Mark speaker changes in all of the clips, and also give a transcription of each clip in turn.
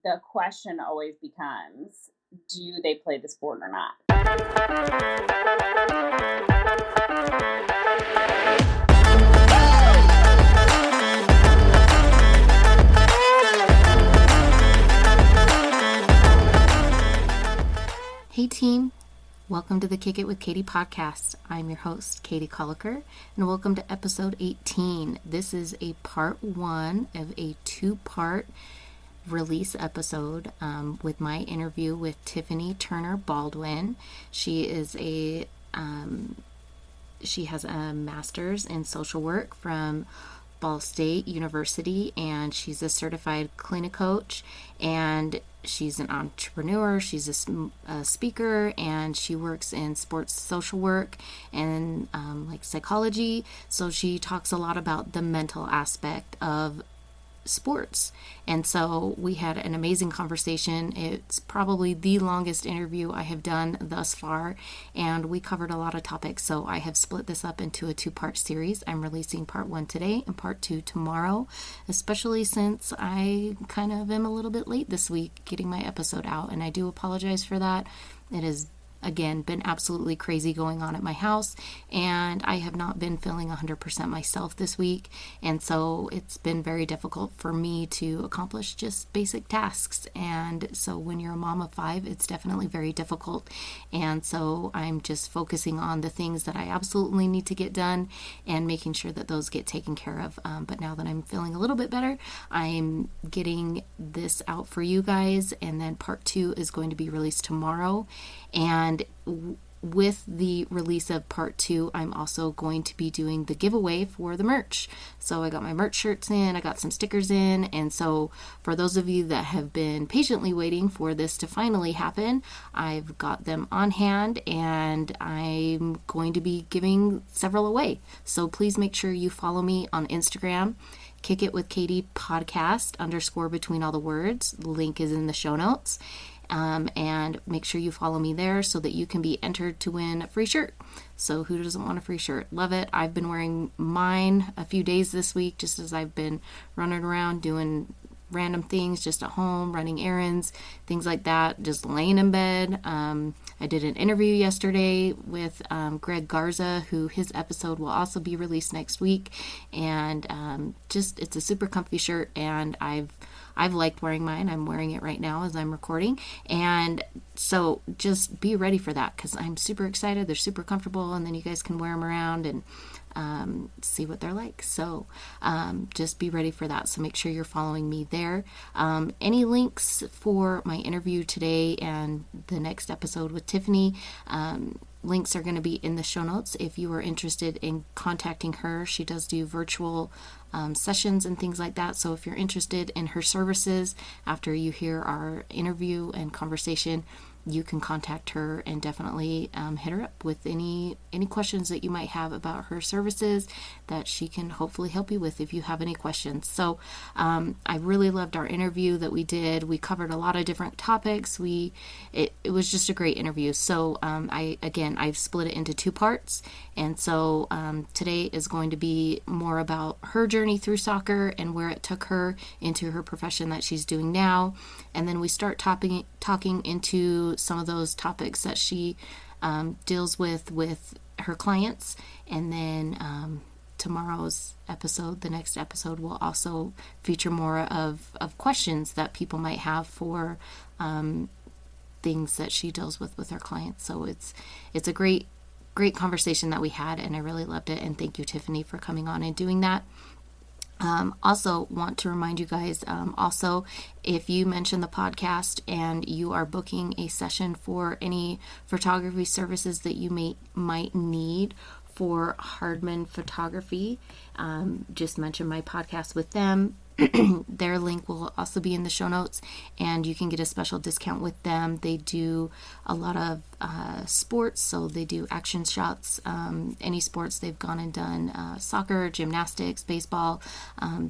Speaker 1: the question always becomes, do they play the sport or not?
Speaker 2: Hey team, welcome to the Kick It with Katie podcast. I'm your host, Katie Colliker, and welcome to episode 18. This is a part one of a two-part release episode with my interview with Tiffany Turner-Baldwin. She has a master's in social work from Ball State University, and she's a certified clinic coach, and she's an entrepreneur. She's a speaker, and she works in sports social work and like psychology. So she talks a lot about the mental aspect of sports. And so we had an amazing conversation. It's probably the longest interview I have done thus far, and we covered a lot of topics. So I have split this up into a two-part series. I'm releasing part one today and part two tomorrow, especially since I kind of am a little bit late this week getting my episode out, and I do apologize for that. It has again been absolutely crazy going on at my house, and I have not been feeling 100% myself this week, and so it's been very difficult for me to accomplish just basic tasks. And so when you're a mom of 5, it's definitely very difficult, and so I'm just focusing on the things that I absolutely need to get done and making sure that those get taken care of. But now that I'm feeling a little bit better, I'm getting this out for you guys, and then part 2 is going to be released tomorrow. And with the release of part 2, I'm also going to be doing the giveaway for the merch. So I got my merch shirts in, I got some stickers in, and so for those of you that have been patiently waiting for this to finally happen, I've got them on hand, and I'm going to be giving several away. So please make sure you follow me on Instagram, Kick It with Katie podcast _ between all the words. The link is in the show notes. And make sure you follow me there so that you can be entered to win a free shirt. So who doesn't want a free shirt? Love it. I've been wearing mine a few days this week, just as I've been running around doing random things just at home, running errands, things like that, just laying in bed. I did an interview yesterday with Greg Garza, who his episode will also be released next week, and just it's a super comfy shirt, and I've liked wearing mine. I'm wearing it right now as I'm recording. And so just be ready for that, because I'm super excited. They're super comfortable, and then you guys can wear them around and see what they're like. So just be ready for that. So make sure you're following me there. Any links for my interview today and the next episode with Tiffany, links are going to be in the show notes if you are interested in contacting her. She does do virtual sessions and things like that. So if you're interested in her services after you hear our interview and conversation, you can contact her and definitely hit her up with any questions that you might have about her services that she can hopefully help you with if you have any questions. So I really loved our interview that we did. We covered a lot of different topics. It was just a great interview. So I've split it into 2 parts. And so today is going to be more about her journey through soccer and where it took her into her profession that she's doing now. And then we start talking into some of those topics that she deals with her clients. And then tomorrow's episode, the next episode, will also feature more of questions that people might have for things that she deals with her clients. So it's a great conversation that we had, and I really loved it. And thank you, Tiffany, for coming on and doing that. Also want to remind you guys, also, if you mention the podcast and you are booking a session for any photography services that you might need for Hardman Photography, just mention my podcast with them. Their link will also be in the show notes, and you can get a special discount with them. They do a lot of sports, so they do action shots, any sports. They've gone and done soccer, gymnastics, baseball.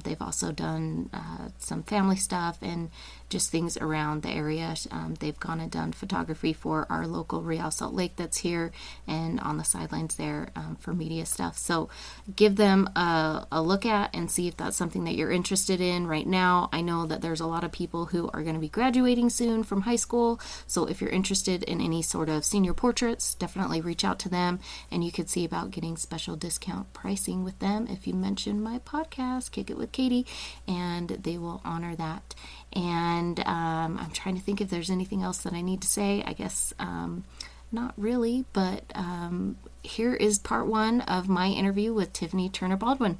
Speaker 2: They've also done some family stuff, and just things around the area. They've gone and done photography for our local Real Salt Lake that's here and on the sidelines there for media stuff. So give them a look at and see if that's something that you're interested in right now. I know that there's a lot of people who are going to be graduating soon from high school. So if you're interested in any sort of senior portraits, definitely reach out to them, and you could see about getting special discount pricing with them if you mention my podcast, Kick It with Katie, and they will honor that. And I'm trying to think if there's anything else that I need to say. I guess not really, but here is part one of my interview with Tiffany Turner-Baldwin.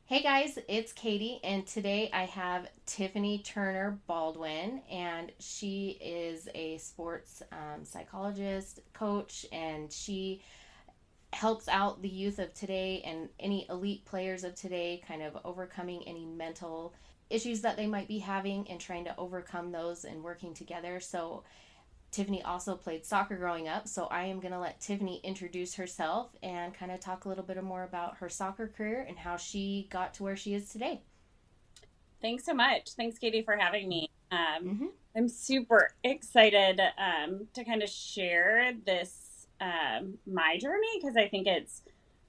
Speaker 2: Hey guys, it's Katie, and today I have Tiffany Turner-Baldwin, and she is a sports psychologist, coach, and she helps out the youth of today and any elite players of today kind of overcoming any mental issues that they might be having and trying to overcome those and working together. So Tiffany also played soccer growing up, so I am going to let Tiffany introduce herself and kind of talk a little bit more about her soccer career and how she got to where she is today.
Speaker 1: Thanks so much. Thanks, Katie, for having me.
Speaker 2: Mm-hmm.
Speaker 1: I'm super excited to kind of share this, my journey, because I think it's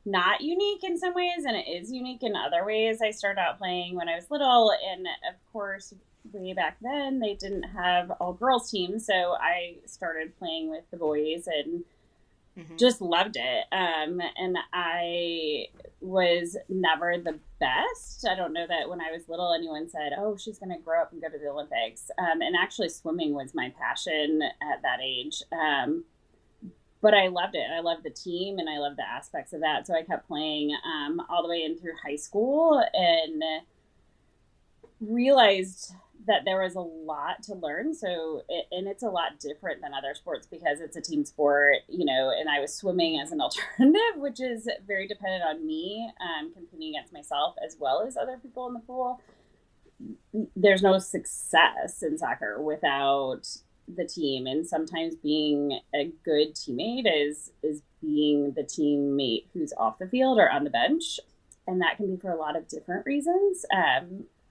Speaker 1: not unique in some ways and it is unique in other ways. I started out playing when I was little, and of course, way back then they didn't have all girls teams, so I started playing with the boys and just loved it. And I was never the best. I don't know that when I was little anyone said, oh, she's going to grow up and go to the Olympics. And actually swimming was my passion at that age. But I loved it. I loved the team and I loved the aspects of that. So I kept playing all the way in through high school and realized that there was a lot to learn. So, and it's a lot different than other sports because it's a team sport, you know, and I was swimming as an alternative, which is very dependent on me competing against myself as well as other people in the pool. There's no success in soccer without the team. And sometimes being a good teammate is being the teammate who's off the field or on the bench. And that can be for a lot of different reasons.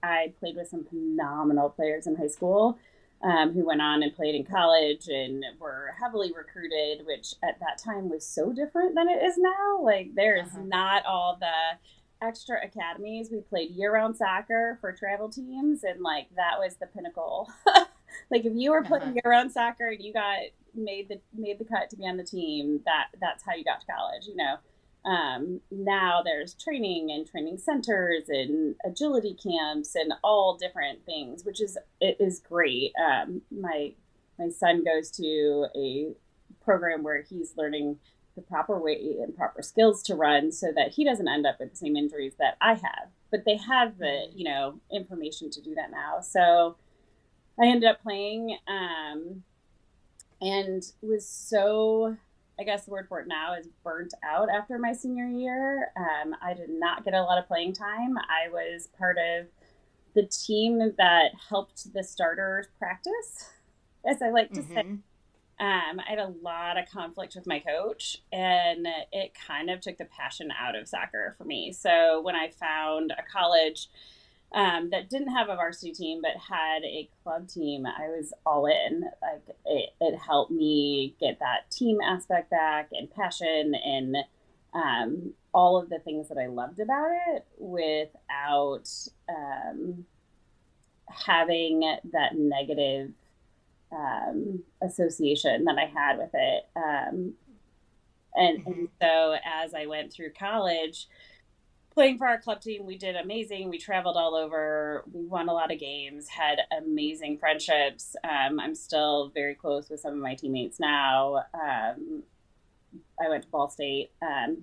Speaker 1: I played with some phenomenal players in high school who went on and played in college and were heavily recruited, which at that time was so different than it is now. Like there's not all the extra academies. We played year-round soccer for travel teams, and like that was the pinnacle. Like if you were playing year-round soccer and you got made the cut to be on the team, that's how you got to college, you know. Now there's training and training centers and agility camps and all different things, which is great. My son goes to a program where he's learning the proper way and proper skills to run so that he doesn't end up with the same injuries that I have, but they have the, you know, information to do that now. So I ended up playing, and was so, I guess the word for it now is burnt out after my senior year. I did not get a lot of playing time. I was part of the team that helped the starters practice, as I like to say. I had a lot of conflict with my coach, and it kind of took the passion out of soccer for me. So when I found a college that didn't have a varsity team but had a club team, I was all in. Like it helped me get that team aspect back and passion and all of the things that I loved about it without having that negative association that I had with it. And so as I went through college, playing for our club team, we did amazing. We traveled all over. We won a lot of games, had amazing friendships. I'm still very close with some of my teammates now. I went to Ball State.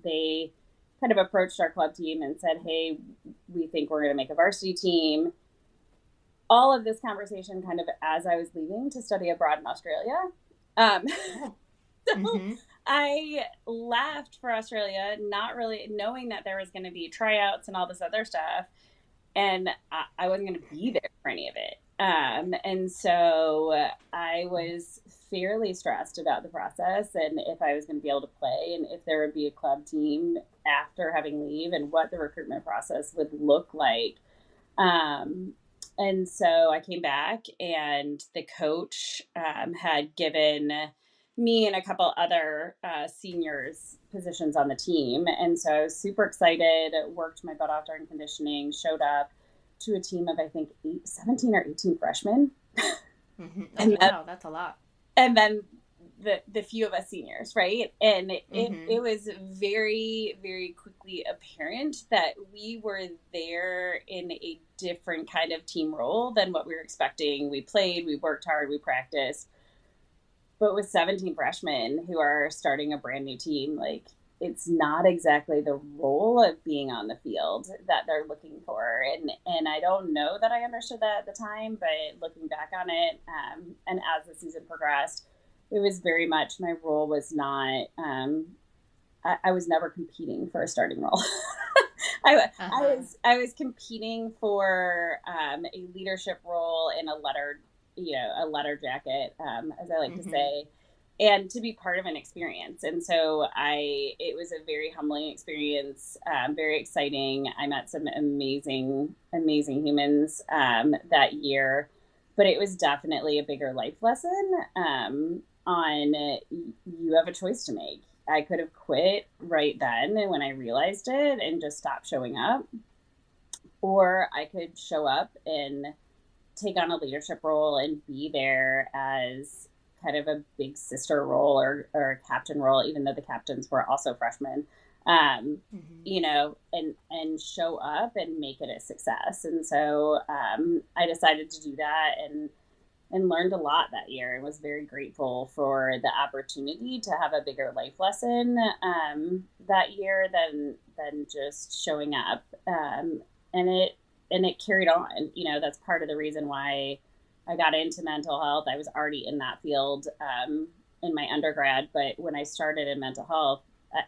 Speaker 1: They kind of approached our club team and said, hey, we think we're going to make a varsity team. All of this conversation kind of as I was leaving to study abroad in Australia. I left for Australia, not really knowing that there was going to be tryouts and all this other stuff. And I wasn't going to be there for any of it. And so I was fairly stressed about the process and if I was going to be able to play and if there would be a club team after having leave and what the recruitment process would look like. And so I came back, and the coach had given me and a couple other seniors positions on the team. And so I was super excited, worked my butt off during conditioning, showed up to a team of, I think, 17 or 18 freshmen.
Speaker 2: Mm-hmm. Oh,
Speaker 1: And
Speaker 2: wow, that's a lot.
Speaker 1: then the few of us seniors, right? And
Speaker 2: Mm-hmm.
Speaker 1: it was very, very quickly apparent that we were there in a different kind of team role than what we were expecting. We played, we worked hard, we practiced, but with 17 freshmen who are starting a brand new team, like, it's not exactly the role of being on the field that they're looking for. And I don't know that I understood that at the time, but looking back on it, and as the season progressed, it was very much, my role was not, I was never competing for a starting role.
Speaker 2: Uh-huh.
Speaker 1: I was competing for a leadership role in a lettered, a letter jacket, as I like to
Speaker 2: Mm-hmm.
Speaker 1: say, and to be part of an experience. And so it was a very humbling experience, very exciting. I met some amazing, amazing humans that year, but it was definitely a bigger life lesson on, you have a choice to make. I could have quit right then and when I realized it and just stopped showing up, or I could show up and take on a leadership role and be there as kind of a big sister role, or a captain role, even though the captains were also freshmen, um,
Speaker 2: Mm-hmm.
Speaker 1: and show up and make it a success. And so I decided to do that, and learned a lot that year, and was very grateful for the opportunity to have a bigger life lesson that year than just showing up. And it carried on. That's part of the reason why I got into mental health. I was already in that field in my undergrad, but when I started in mental health,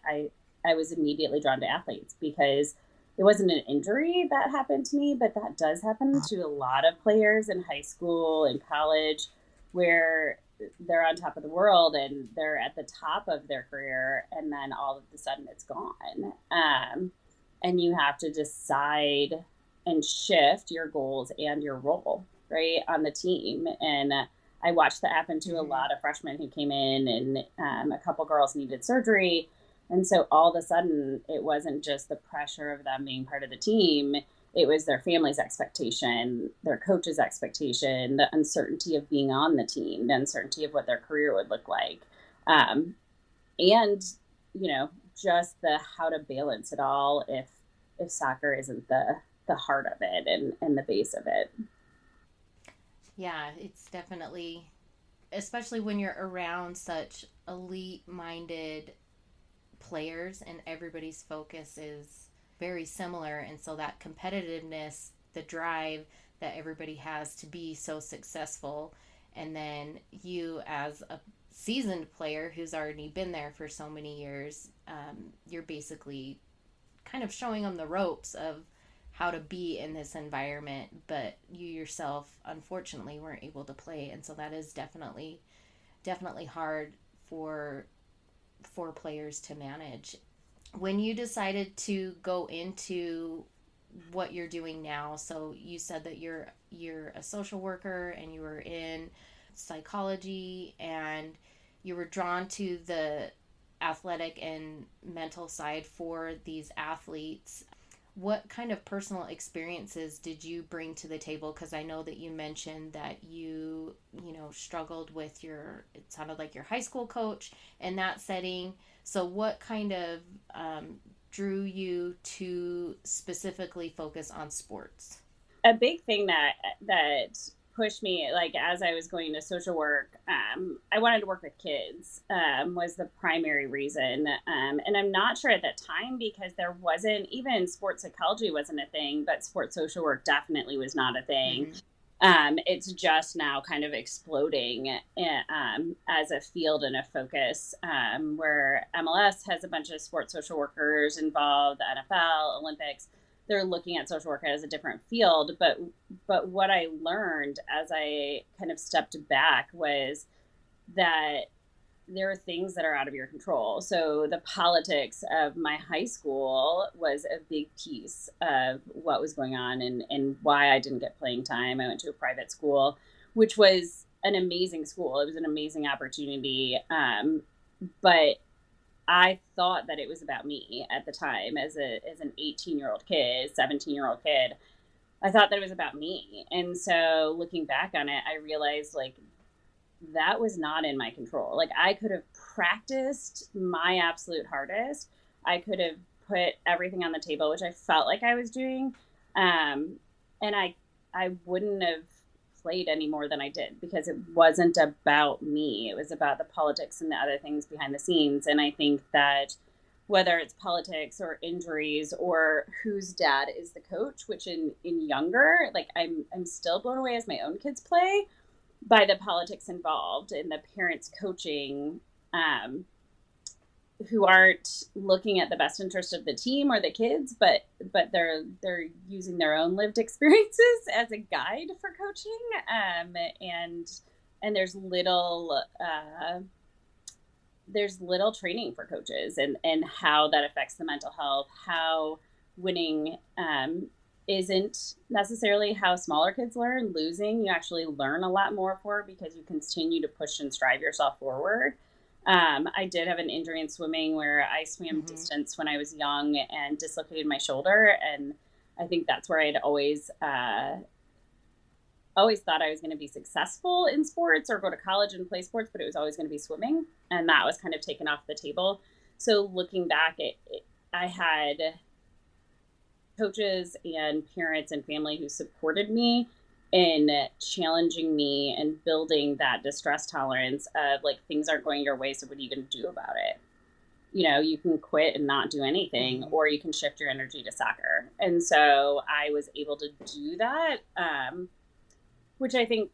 Speaker 1: I I was immediately drawn to athletes, because it wasn't an injury that happened to me, but that does happen to a lot of players in high school and college, where they're on top of the world and they're at the top of their career, and then all of a sudden it's gone. And you have to decide and shift your goals and your role, right, on the team. And I watched that happen to a
Speaker 2: Mm-hmm.
Speaker 1: lot of freshmen who came in, and a couple girls needed surgery, and so all of a sudden, it wasn't just the pressure of them being part of the team. It was their family's expectation, their coach's expectation, the uncertainty of being on the team, the uncertainty of what their career would look like. Um, and, just the how to balance it all if soccer isn't the heart of it, and the base of it.
Speaker 2: Yeah, it's definitely, especially when you're around such elite minded players and everybody's focus is very similar. And so that competitiveness, the drive that everybody has to be so successful, and then you as a seasoned player who's already been there for so many years, you're basically kind of showing them the ropes of how to be in this environment, but you yourself unfortunately weren't able to play. And so that is definitely hard for players to manage. When you decided to go into what you're doing now, so you said that you're a social worker and you were in psychology, and you were drawn to the athletic and mental side for these athletes. What kind of personal experiences did you bring to the table? Because I know that you mentioned that struggled with it sounded like your high school coach in that setting. So what kind of drew you to specifically focus on sports?
Speaker 1: A big thing that pushed me, like, as I was going to social work, I wanted to work with kids, was the primary reason. And I'm not sure at that time, because there wasn't, even sports psychology wasn't a thing, but sports social work definitely was not a thing.
Speaker 2: Mm-hmm.
Speaker 1: It's just now kind of exploding as a field and a focus, where MLS has a bunch of sports social workers involved, the NFL, Olympics. They're looking at social work as a different field, but what I learned as I kind of stepped back was that there are things that are out of your control. So the politics of my high school was a big piece of what was going on, and why I didn't get playing time. I went to a private school, which was an amazing school. It was an amazing opportunity. But I thought that it was about me at the time as an 18-year-old kid, 17-year-old kid. I thought that it was about me. And so looking back on it, I realized like that was not in my control. Like I could have practiced my absolute hardest. I could have put everything on the table, which I felt like I was doing. And I wouldn't have played any more than I did because it wasn't about me. It was about the politics and the other things behind the scenes. And I think that whether it's politics or injuries or whose dad is the coach, which in younger, like I'm still blown away as my own kids play by the politics involved and the parents coaching, who aren't looking at the best interest of the team or the kids, but they're using their own lived experiences as a guide for coaching, and there's little training for coaches and how that affects the mental health, how winning isn't necessarily how smaller kids learn. Losing, you actually learn a lot more for because you continue to push and strive yourself forward. I did have an injury in swimming where I swam distance when I was young and dislocated my shoulder. And I think that's where I'd always thought I was going to be successful in sports or go to college and play sports, but it was always going to be swimming. And that was kind of taken off the table. So looking back, I had coaches and parents and family who supported me in challenging me and building that distress tolerance of like things aren't going your way, so what are you going to do about it? You know, you can quit and not do anything, or you can shift your energy to soccer. And so I was able to do that, which I think,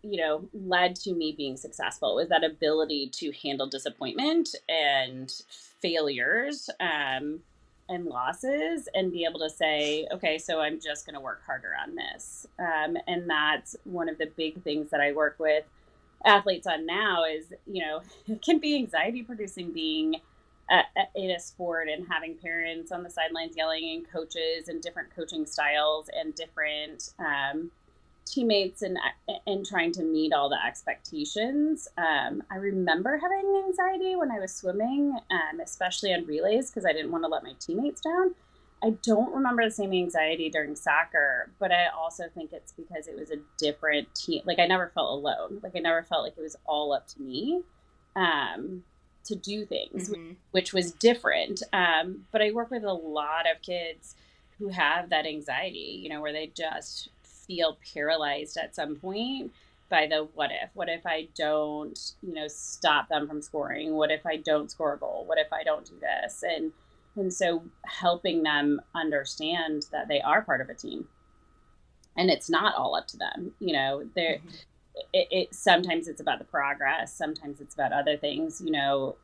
Speaker 1: you know, led to me being successful, was that ability to handle disappointment and failures, and losses, and be able to say, okay, so I'm just going to work harder on this. And that's one of the big things that I work with athletes on now is, you know, it can be anxiety producing being in a sport and having parents on the sidelines yelling and coaches and different coaching styles and different teammates and trying to meet all the expectations. I remember having anxiety when I was swimming, especially on relays because I didn't want to let my teammates down. I don't remember the same anxiety during soccer, but I also think it's because it was a different team. Like I never felt alone. Like I never felt like it was all up to me to do things, which was different. But I work with a lot of kids who have that anxiety, you know, where they just feel paralyzed at some point by the what if I don't, you know, stop them from scoring? What if I don't score a goal? What if I don't do this? And so helping them understand that they are part of a team and it's not all up to them. You know, it sometimes it's about the progress. Sometimes it's about other things, you know,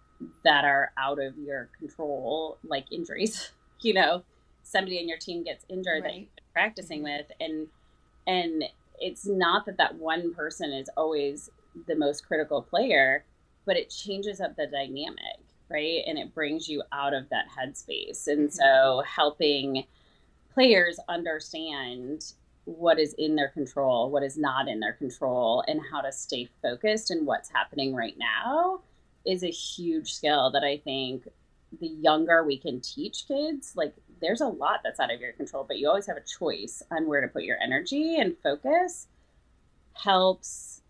Speaker 1: that are out of your control, like injuries, you know, somebody in your team gets injured that you've been practicing with, and it's not that one person is always the most critical player, but it changes up the dynamic, right? And it brings you out of that headspace. And so helping players understand what is in their control, what is not in their control, and how to stay focused in what's happening right now is a huge skill that I think the younger we can teach kids, like there's a lot that's out of your control, but you always have a choice on where to put your energy, and focus helps,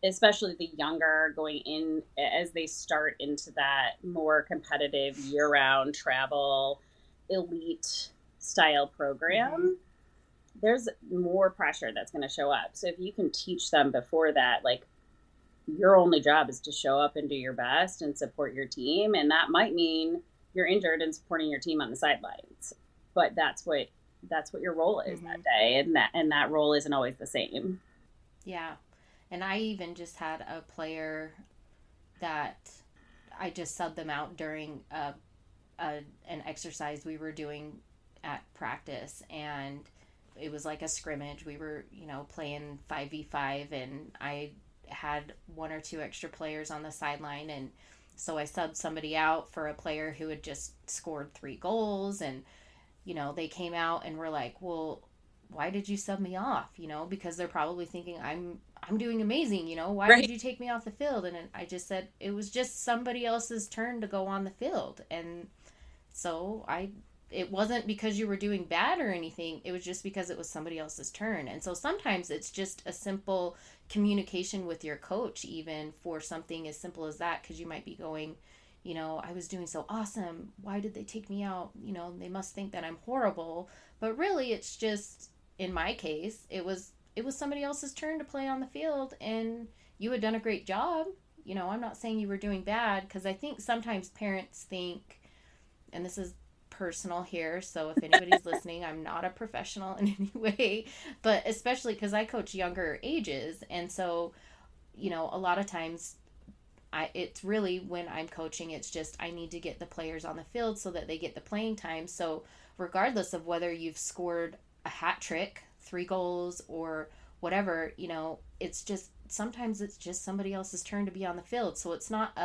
Speaker 1: especially the younger going in as they start into that more competitive year-round travel elite style program. There's more pressure that's going to show up. So if you can teach them before that, like your only job is to show up and do your best and support your team. And that might mean you're injured and supporting your team on the sidelines, but that's what your role is that day. And that role isn't always the same.
Speaker 2: Yeah. And I even just had a player that I just subbed them out during an exercise we were doing at practice, and it was like a scrimmage. We were, you know, playing 5v5, and I had one or two extra players on the sideline, and so I subbed somebody out for a player who had just scored 3 goals. And they came out and were like, well, why did you sub me off? Because they're probably thinking I'm doing amazing. Why did
Speaker 1: Right.
Speaker 2: you take me off the field? And I just said it was just somebody else's turn to go on the field. And so it wasn't because you were doing bad or anything. It was just because it was somebody else's turn. And so sometimes it's just a simple communication with your coach, even for something as simple as that, because you might be going, I was doing so awesome. Why did they take me out? They must think that I'm horrible. But really, it's just, in my case, it was somebody else's turn to play on the field, and you had done a great job. I'm not saying you were doing bad, because I think sometimes parents think, and this is personal here, so if anybody's listening, I'm not a professional in any way, but especially because I coach younger ages, and so a lot of times it's really, when I'm coaching, it's just I need to get the players on the field so that they get the playing time. So regardless of whether you've scored a hat trick, 3 goals, or whatever, it's just sometimes it's just somebody else's turn to be on the field. So it's not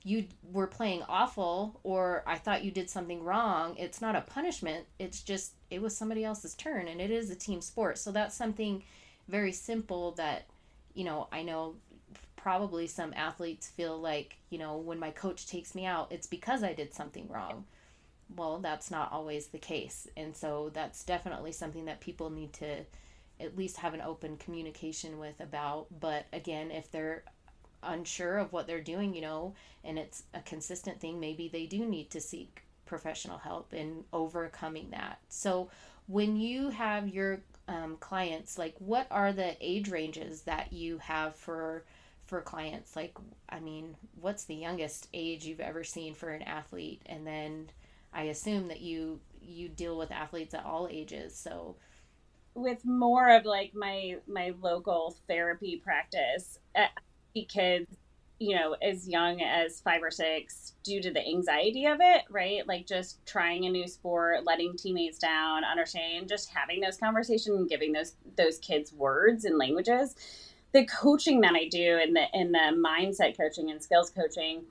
Speaker 2: you were playing awful, or I thought you did something wrong. It's not a punishment. It's just it was somebody else's turn, and it is a team sport. So that's something very simple that I know probably some athletes feel like, when my coach takes me out, it's because I did something wrong. Well, that's not always the case. And so that's definitely something that people need to at least have an open communication with about. But again, if they're unsure of what they're doing, and it's a consistent thing, maybe they do need to seek professional help in overcoming that. So when you have your clients, like, what are the age ranges that you have for clients? Like, I mean, what's the youngest age you've ever seen for an athlete? And then I assume that you deal with athletes at all ages. So
Speaker 1: With more of like my local therapy practice, kids, as young as 5 or 6, due to the anxiety of it, right? Like just trying a new sport, letting teammates down, understanding, just having those conversations and giving those kids words and languages. The coaching that I do in the mindset coaching and skills coaching,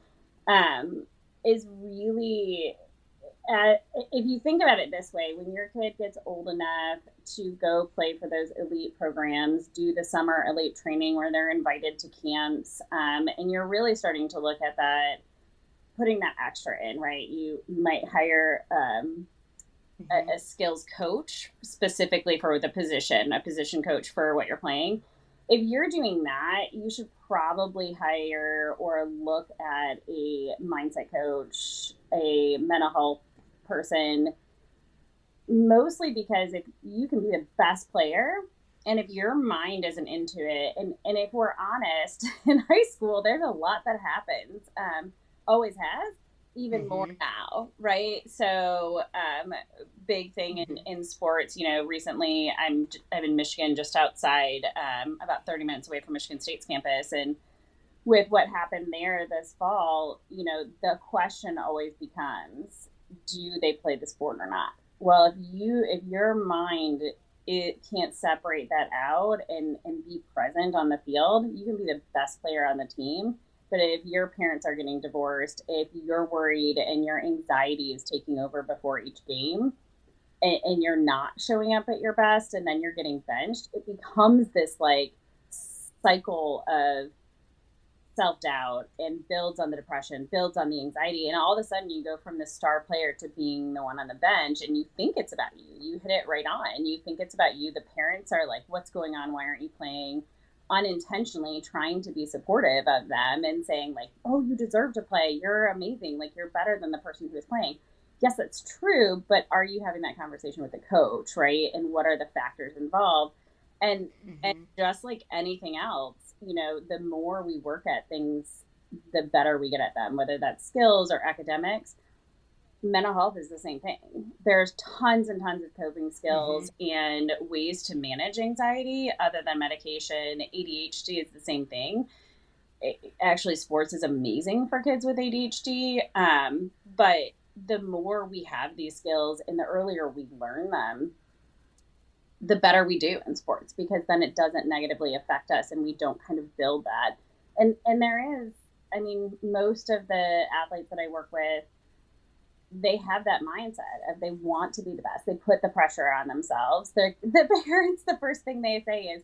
Speaker 1: is really, if you think about it this way, when your kid gets old enough to go play for those elite programs, do the summer elite training where they're invited to camps, and you're really starting to look at that, putting that extra in, right? You might hire
Speaker 2: mm-hmm.
Speaker 1: a skills coach specifically for the position, a position coach for what you're playing. If you're doing that, you should probably hire or look at a mindset coach, a mental health person, mostly because if you can be the best player, and if your mind isn't into it, and if we're honest, in high school there's a lot that happens, always has, even more
Speaker 2: Mm-hmm.
Speaker 1: now, right? So big thing
Speaker 2: Mm-hmm.
Speaker 1: in sports, recently I'm in Michigan, just outside, about 30 minutes away from Michigan State's campus, and with what happened there this fall, the question always becomes, do they play the sport or not? Well, if your mind, it can't separate that out and be present on the field, you can be the best player on the team. But if your parents are getting divorced, if you're worried and your anxiety is taking over before each game, and you're not showing up at your best, and then you're getting benched, it becomes this like cycle of self doubt, and builds on the depression, builds on the anxiety. And all of a sudden, you go from the star player to being the one on the bench, and you think it's about you. You hit it right on. You think it's about you. The parents are like, what's going on? Why aren't you playing? Unintentionally trying to be supportive of them and saying, like, oh, you deserve to play. You're amazing. Like, you're better than the person who is playing. Yes, that's true. But are you having that conversation with the coach, right? And what are the factors involved? And
Speaker 2: Mm-hmm.
Speaker 1: just like anything else, the more we work at things, the better we get at them, whether that's skills or academics. Mental health is the same thing. There's tons and tons of coping
Speaker 2: Mm-hmm.
Speaker 1: skills and ways to manage anxiety other than medication. ADHD is the same thing. Actually, sports is amazing for kids with ADHD. But the more we have these skills and the earlier we learn them, the better we do in sports, because then it doesn't negatively affect us and we don't kind of build that. And there is, I mean, most of the athletes that I work with, they have that mindset of they want to be the best. They put the pressure on themselves. The parents, the first thing they say is,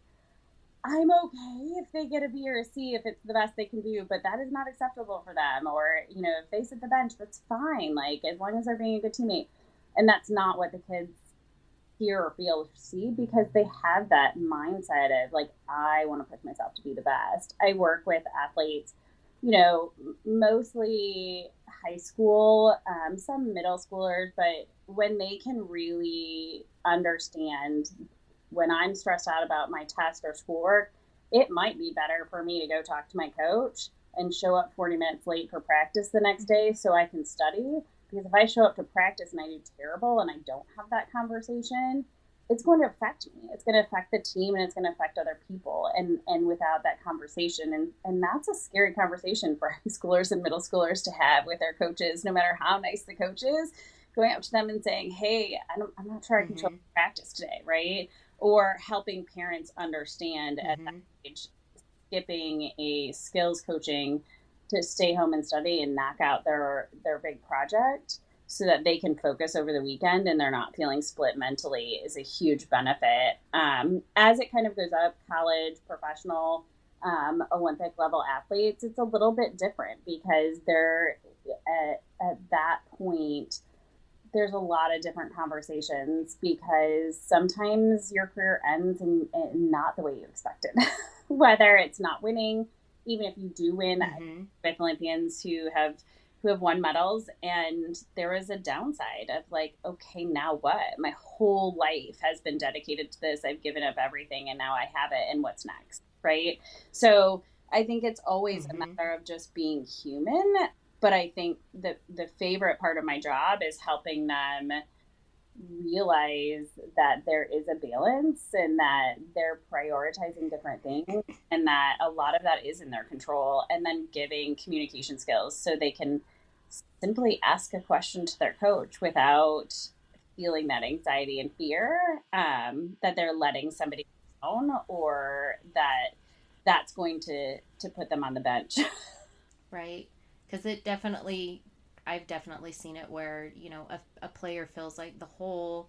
Speaker 1: I'm okay if they get a B or a C if it's the best they can do, but that is not acceptable for them. Or, you know, if they sit the bench, that's fine. Like, as long as they're being a good teammate. And that's not what the kids hear or feel or see, because they have that mindset of, like, I want to push myself to be the best. I work with athletes, you know, mostly high school, some middle schoolers, but when they can really understand, when I'm stressed out about my test or schoolwork, it might be better for me to go talk to my coach and show up 40 minutes late for practice the next day so I can study. Because if I show up to practice and I do terrible and I don't have that conversation, it's going to affect me. It's going to affect the team and it's going to affect other people. And without that conversation, and that's a scary conversation for high schoolers and middle schoolers to have with their coaches, no matter how nice the coach is, going up to them and saying, hey, I'm not sure I can show up to practice today, right? Or helping parents understand at that age, skipping a skills coaching to stay home and study and knock out their big project so that they can focus over the weekend and they're not feeling split mentally, is a huge benefit. As it kind of goes up, college, professional, Olympic level athletes, it's a little bit different because they're at that point, there's a lot of different conversations, because sometimes your career ends in not the way you expected. Whether it's not winning, even if you do win, with Olympians who have won medals, and there is a downside of, like, okay, now what? My whole life has been dedicated to this. I've given up everything and now I have it, and what's next, right? So I think it's always a matter of just being human. But I think the favorite part of my job is helping them realize that there is a balance and that they're prioritizing different things, and that a lot of that is in their control, and then giving communication skills so they can simply ask a question to their coach without feeling that anxiety and fear, that they're letting somebody down, or that that's going to put them on the bench.
Speaker 2: Right? Because I've definitely seen it where, you know, a player feels like the whole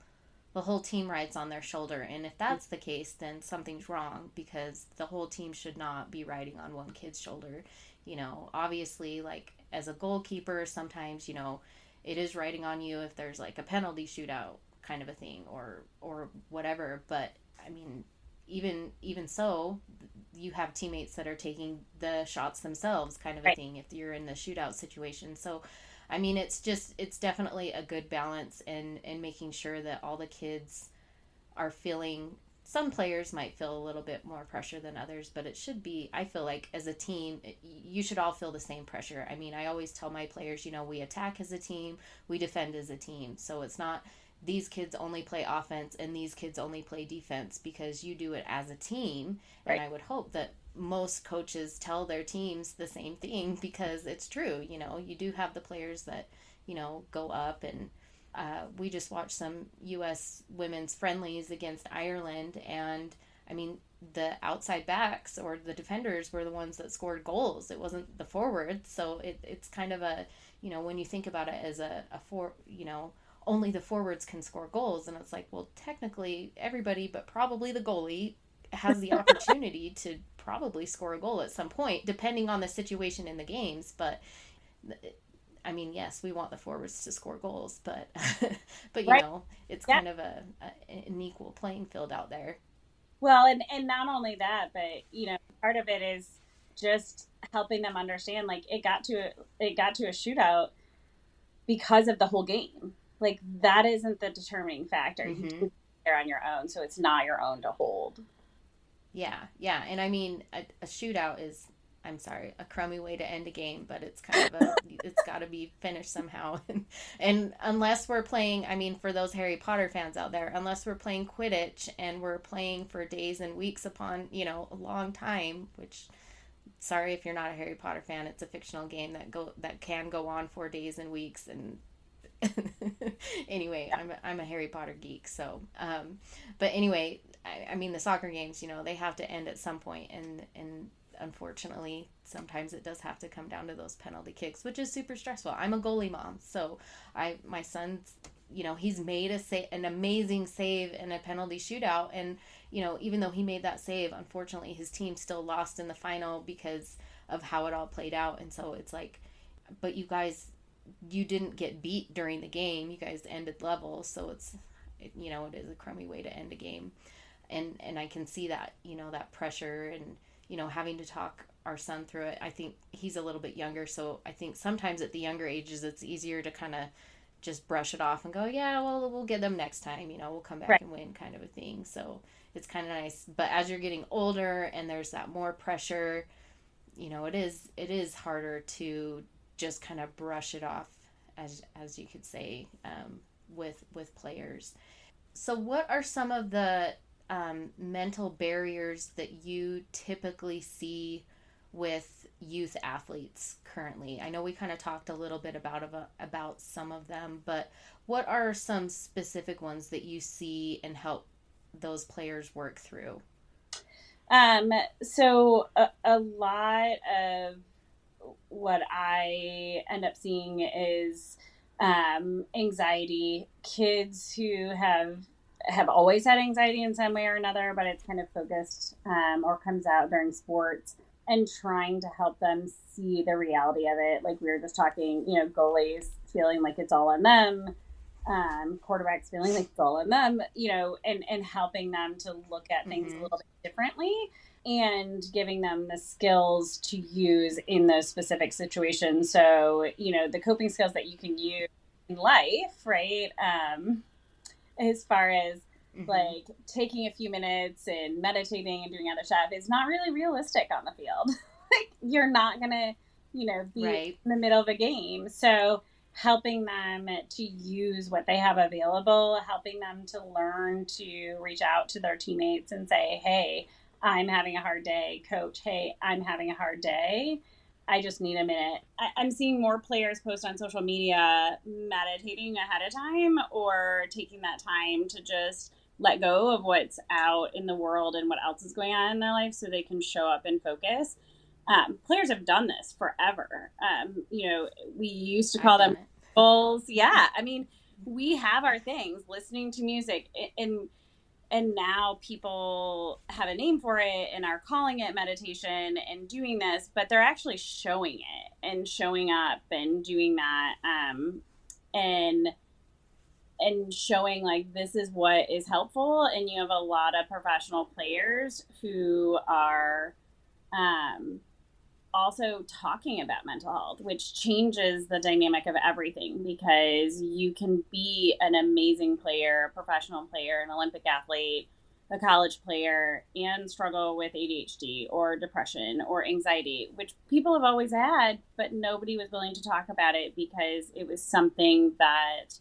Speaker 2: team rides on their shoulder, and if that's the case, then something's wrong, because the whole team should not be riding on one kid's shoulder. You know, obviously, like, as a goalkeeper, sometimes, you know, it is riding on you if there's like a penalty shootout kind of a thing, or whatever. But I mean, even so, you have teammates that are taking the shots themselves, kind of a
Speaker 1: Right.
Speaker 2: thing, if you're in the shootout situation. So I mean, it's definitely a good balance in making sure that all the kids are feeling. Some players might feel a little bit more pressure than others, but it should be, I feel like, as a team, you should all feel the same pressure. I mean, I always tell my players, you know, we attack as a team, we defend as a team. So it's not these kids only play offense and these kids only play defense, because you do it as a team. And
Speaker 1: Right.
Speaker 2: I would hope that most coaches tell their teams the same thing, because it's true. You know, you do have the players that, you know, go up, and we just watched some U.S. women's friendlies against Ireland, and I mean, the outside backs or the defenders were the ones that scored goals. It wasn't the forwards. So it's kind of a, you know, when you think about it as you know, only the forwards can score goals. And it's like, well, technically everybody, but probably the goalie, has the opportunity to probably score a goal at some point, depending on the situation in the games. But I mean, yes, we want the forwards to score goals, but but you
Speaker 1: Right.
Speaker 2: know, it's
Speaker 1: Yeah.
Speaker 2: kind of an equal playing field out there.
Speaker 1: Well, and not only that, but, you know, part of it is just helping them understand, like, it got to a shootout because of the whole game. Like, that isn't the determining factor. You
Speaker 2: Mm-hmm.
Speaker 1: didn't get there on your own, so it's not your own to hold.
Speaker 2: Yeah, yeah, and I mean, a shootout is, I'm sorry, a crummy way to end a game, but it's kind of a, it's got to be finished somehow. And unless we're playing, I mean, for those Harry Potter fans out there, unless we're playing Quidditch and we're playing for days and weeks upon, you know, a long time, which, sorry if you're not a Harry Potter fan, it's a fictional game that can go on for days and weeks, and Anyway, I'm a Harry Potter geek, so but anyway, I mean the soccer games, they have to end at some point, and unfortunately sometimes it does have to come down to those penalty kicks, which is super stressful. I'm a goalie mom, so my son's, he's made an amazing save in a penalty shootout, and even though he made that save, unfortunately his team still lost in the final because of how it all played out. And so it's like, but you guys, you didn't get beat during the game, you guys ended level, so it is a crummy way to end a game. And I can see that, that pressure, and having to talk our son through it. I think he's a little bit younger, so I think sometimes at the younger ages it's easier to kind of just brush it off and go, yeah, well, we'll get them next time, we'll come back
Speaker 1: Right.
Speaker 2: and win, kind of a thing. So it's kind of nice. But as you're getting older and there's that more pressure, it is harder to just kind of brush it off, as you could say, with players. So what are some of the mental barriers that you typically see with youth athletes currently? I know we kind of talked a little bit about some of them, but what are some specific ones that you see and help those players work through?
Speaker 1: So a lot of what I end up seeing is anxiety. Kids who have always had anxiety in some way or another, but it's kind of focused or comes out during sports, and trying to help them see the reality of it. Like we were just talking, goalies feeling like it's all on them, quarterbacks feeling like it's all on them, and helping them to look at things a little bit differently, and giving them the skills to use in those specific situations. So, the coping skills that you can use in life, right? As far as like taking a few minutes and meditating and doing other stuff is not really realistic on the field. Like you're not going to, be
Speaker 2: Right.
Speaker 1: in the middle of a game. So helping them to use what they have available, helping them to learn to reach out to their teammates and say, hey, I'm having a hard day. Coach, hey, I'm having a hard day. I just need a minute. I'm seeing more players post on social media meditating ahead of time, or taking that time to just let go of what's out in the world and what else is going on in their life so they can show up and focus. Players have done this forever. We used to call them goals. Yeah. I mean, we have our things, listening to music, and now people have a name for it and are calling it meditation and doing this, but they're actually showing it and showing up and doing that, and showing like this is what is helpful. And you have a lot of professional players who are also talking about mental health, which changes the dynamic of everything, because you can be an amazing player, a professional player, an Olympic athlete, a college player, and struggle with ADHD or depression or anxiety, which people have always had, but nobody was willing to talk about it because it was something that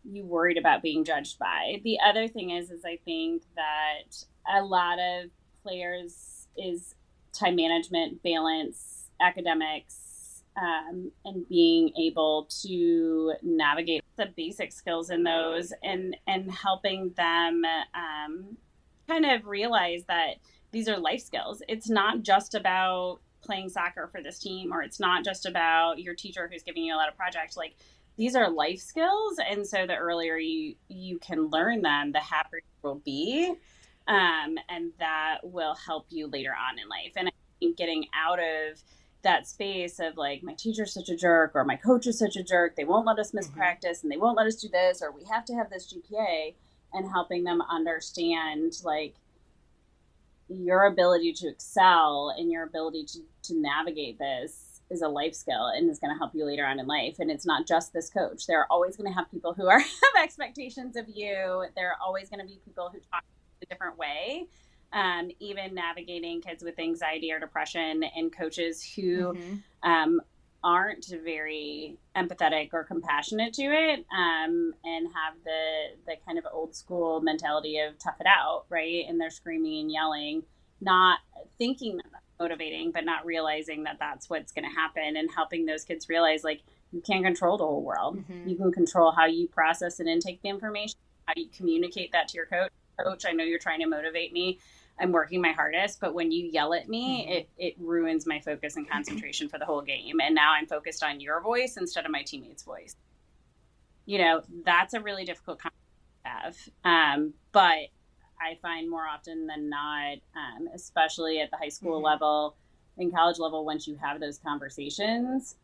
Speaker 1: you worried about being judged by. The other thing is I think that a lot of players is time management, balance, academics, and being able to navigate the basic skills in those, and helping them kind of realize that these are life skills. It's not just about playing soccer for this team, or it's not just about your teacher who's giving you a lot of projects. Like these are life skills, and so the earlier you can learn them, the happier you will be. And that will help you later on in life. And I think getting out of that space of like, my teacher's such a jerk, or my coach is such a jerk, they won't let us miss practice, and they won't let us do this, or we have to have this GPA, and helping them understand like your ability to excel and your ability to navigate this is a life skill and is going to help you later on in life. And it's not just this coach. There are always going to have people who have expectations of you. There are always going to be people who talk a different way, even navigating kids with anxiety or depression, and coaches who aren't very empathetic or compassionate to it, and have the kind of old school mentality of tough it out, right? And they're screaming and yelling, not thinking that that's motivating, but not realizing that that's what's going to happen, and helping those kids realize like You can't control the whole world.
Speaker 2: Mm-hmm.
Speaker 1: You can control how you process and intake the information, how you communicate that to your coach. I know you're trying to motivate me. I'm working my hardest, but when you yell at me,
Speaker 2: Mm-hmm.
Speaker 1: it ruins my focus and concentration for the whole game. And now I'm focused on your voice instead of my teammate's voice. That's a really difficult concept to have. But I find more often than not, especially at the high school
Speaker 2: Mm-hmm.
Speaker 1: level and college level, once you have those conversations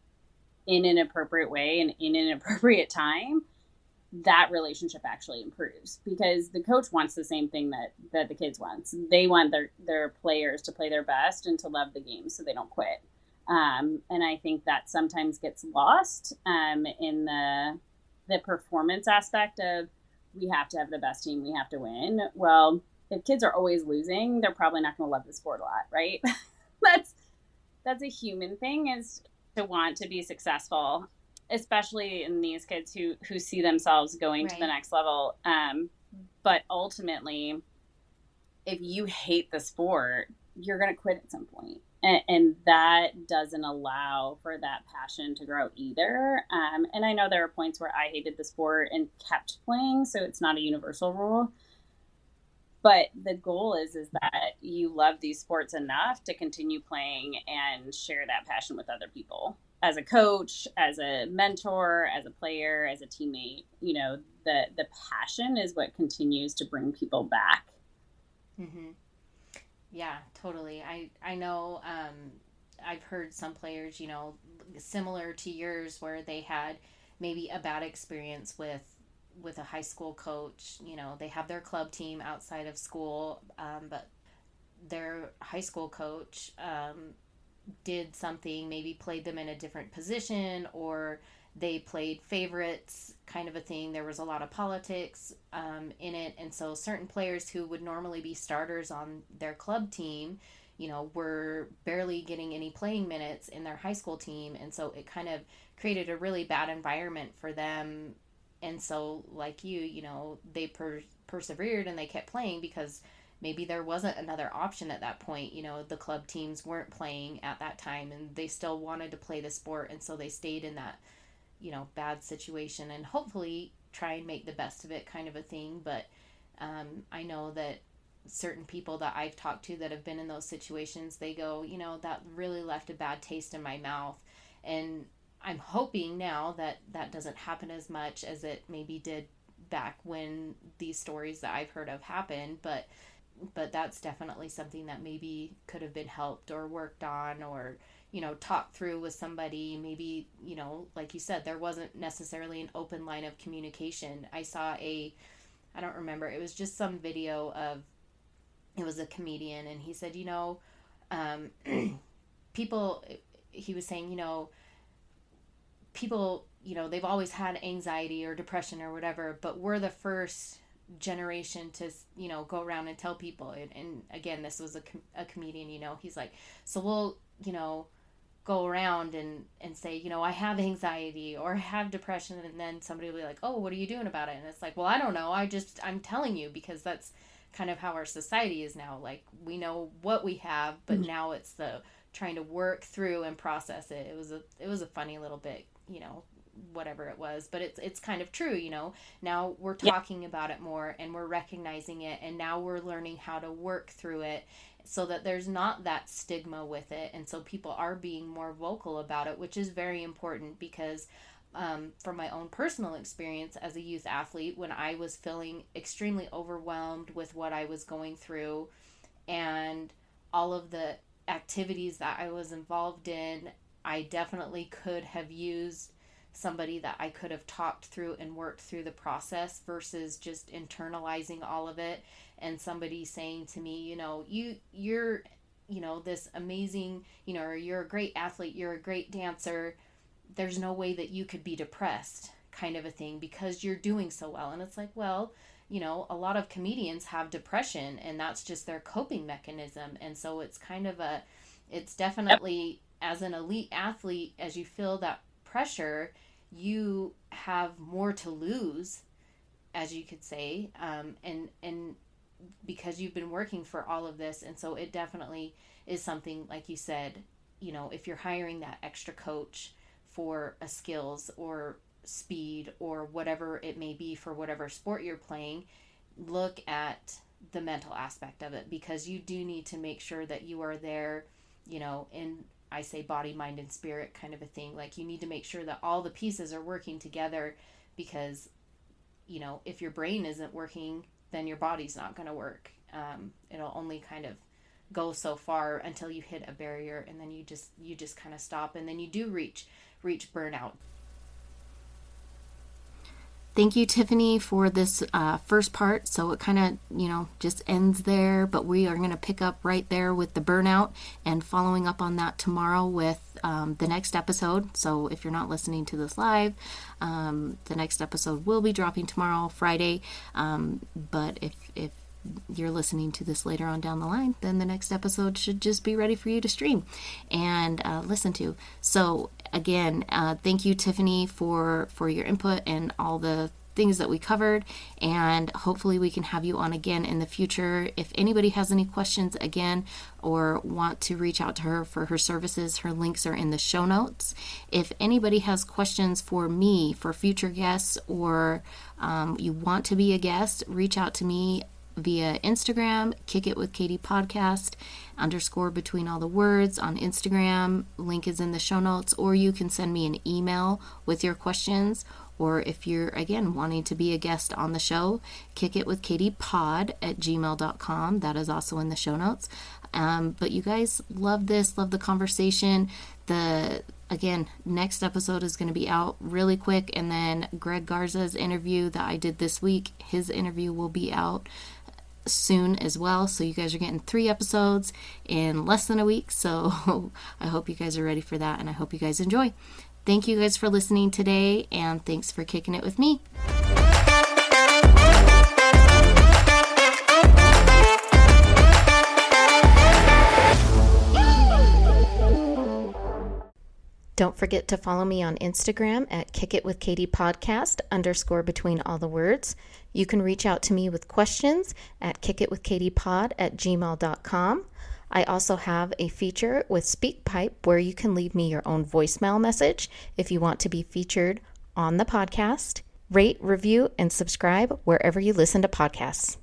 Speaker 1: in an appropriate way and in an appropriate time, that relationship actually improves because the coach wants the same thing that the kids want. They want their players to play their best and to love the game so they don't quit. And I think that sometimes gets lost in the performance aspect of we have to have the best team, we have to win. Well, if kids are always losing, they're probably not going to love the sport a lot, right? that's that's a human thing, is to want to be successful, especially in these kids who see themselves going to the
Speaker 2: Right.
Speaker 1: next level. But ultimately, if you hate the sport, you're going to quit at some point. And that doesn't allow for that passion to grow either. And I know there are points where I hated the sport and kept playing, so it's not a universal rule. But the goal is that you love these sports enough to continue playing and share that passion with other people. As a coach, as a mentor, as a player, as a teammate, the passion is what continues to bring people back.
Speaker 2: Mm-hmm. Yeah, totally. I know. I've heard some players, similar to yours, where they had maybe a bad experience with a high school coach. They have their club team outside of school, but their high school coach did something, maybe played them in a different position, or they played favorites, kind of a thing. There was a lot of politics in it. And so certain players who would normally be starters on their club team, were barely getting any playing minutes in their high school team. And so it kind of created a really bad environment for them. And so, like they persevered and they kept playing because maybe there wasn't another option at that point. The club teams weren't playing at that time and they still wanted to play the sport. And so they stayed in that, bad situation and hopefully try and make the best of it, kind of a thing. But I know that certain people that I've talked to that have been in those situations, they go, that really left a bad taste in my mouth. And I'm hoping now that that doesn't happen as much as it maybe did back when these stories that I've heard of happened. But that's definitely something that maybe could have been helped or worked on, or talked through with somebody. Maybe, like you said, there wasn't necessarily an open line of communication. I don't remember, it was just some video of, it was a comedian, and he said, um, people, he was saying, people, they've always had anxiety or depression or whatever, but we're the first generation to, go around and tell people. And again, this was a comedian, he's like, so we'll, go around and say, I have anxiety or I have depression. And then somebody will be like, oh, what are you doing about it? And it's like, well, I don't know. I'm telling you because that's kind of how our society is now. Like, we know what we have, but now it's the trying to work through and process it. It was a funny little bit, whatever it was, but it's kind of true. Now we're
Speaker 1: Yeah.
Speaker 2: talking about it more and we're recognizing it, and now we're learning how to work through it so that there's not that stigma with it. And so people are being more vocal about it, which is very important because from my own personal experience as a youth athlete, when I was feeling extremely overwhelmed with what I was going through and all of the activities that I was involved in, I definitely could have used somebody that I could have talked through and worked through the process versus just internalizing all of it. And somebody saying to me, you're this amazing, or you're a great athlete, you're a great dancer, there's no way that you could be depressed, kind of a thing, because you're doing so well. And it's like, well, a lot of comedians have depression and that's just their coping mechanism. And so it's
Speaker 1: Yep.
Speaker 2: definitely, as an elite athlete, as you feel that pressure, you have more to lose, as you could say, and because you've been working for all of this. And so it definitely is something, like you said, if you're hiring that extra coach for a skills or speed or whatever it may be for whatever sport you're playing, look at the mental aspect of it, because you do need to make sure that you are there, in, I say, body, mind, and spirit kind of a thing. Like, you need to make sure that all the pieces are working together, because, if your brain isn't working, then your body's not going to work. It'll only kind of go so far until you hit a barrier, and then you just kind of stop, and then you do reach burnout. Thank you, Tiffany, for this first part. So it kind of, just ends there, but we are going to pick up right there with the burnout and following up on that tomorrow with the next episode. So if you're not listening to this live, the next episode will be dropping tomorrow, Friday. But if you're listening to this later on down the line, then the next episode should just be ready for you to stream and listen to. So again, thank you, Tiffany, for your input and all the things that we covered, and hopefully we can have you on again in the future. If anybody has any questions again or want to reach out to her for her services, her links are in the show notes. If anybody has questions for me for future guests, or you want to be a guest, reach out to me via Instagram, Kick It with Katie Podcast _ between all the words on Instagram. Link is in the show notes, or you can send me an email with your questions. Or if you're, again, wanting to be a guest on the show, kickitwithkatiepod@gmail.com. That is also in the show notes. But you guys, love this, love the conversation. Again, next episode is going to be out really quick, and then Greg Garza's interview that I did this week, his interview will be out soon as well. So you guys are getting 3 episodes in less than a week. So I hope you guys are ready for that, and I hope you guys enjoy. Thank you guys for listening today, and thanks for kicking it with me. Don't forget to follow me on Instagram at Kick It with Katie Podcast _ between all the words. You can reach out to me with questions at kickitwithkatiepod@gmail.com. I also have a feature with SpeakPipe where you can leave me your own voicemail message if you want to be featured on the podcast. Rate, review, and subscribe wherever you listen to podcasts.